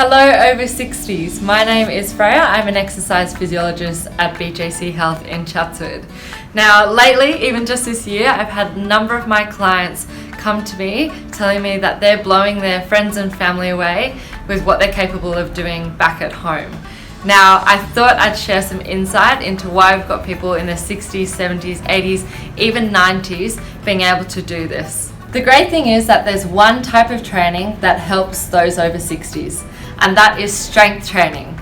Hello over 60s, my name is Freya. I'm an exercise physiologist at BJC Health in Chatswood. Now lately, even just this year, I've had a number of my clients come to me telling me that they're blowing their friends and family away with what they're capable of doing back at home. Now I thought I'd share some insight into why we've got people in their 60s, 70s, 80s, even 90s being able to do this. The great thing is that there's one type of training that helps those over 60s, and that is strength training.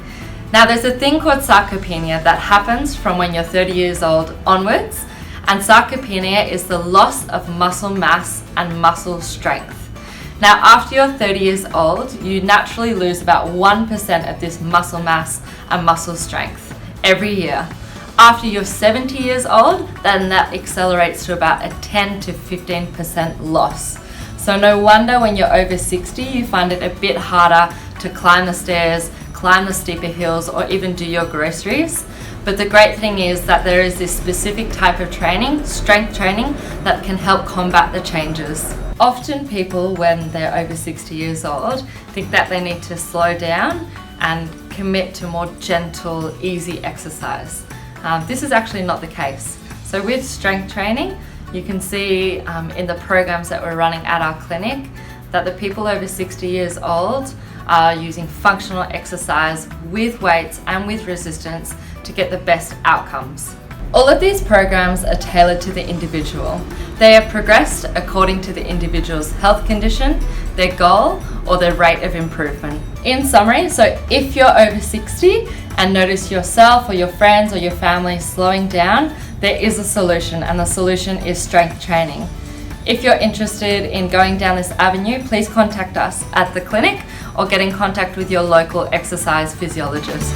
Now there's a thing called sarcopenia that happens from when you're 30 years old onwards, and sarcopenia is the loss of muscle mass and muscle strength. Now after you're 30 years old, you naturally lose about 1% of this muscle mass and muscle strength every year. After you're 70 years old, then that accelerates to about a 10 to 15% loss. So no wonder when you're over 60, you find it a bit harder to climb the stairs, climb the steeper hills, or even do your groceries. But the great thing is that there is this specific type of training, strength training, that can help combat the changes. Often people, when they're over 60 years old, think that they need to slow down and commit to more gentle, easy exercise. This is actually not the case. So with strength training, you can see in the programs that we're running at our clinic that the people over 60 years old are using functional exercise with weights and with resistance to get the best outcomes. All of these programs are tailored to the individual. They are progressed according to the individual's health condition, their goal, or their rate of improvement. In summary, so if you're over 60 and notice yourself or your friends or your family slowing down, there is a solution, and the solution is strength training. If you're interested in going down this avenue, please contact us at the clinic or get in contact with your local exercise physiologist.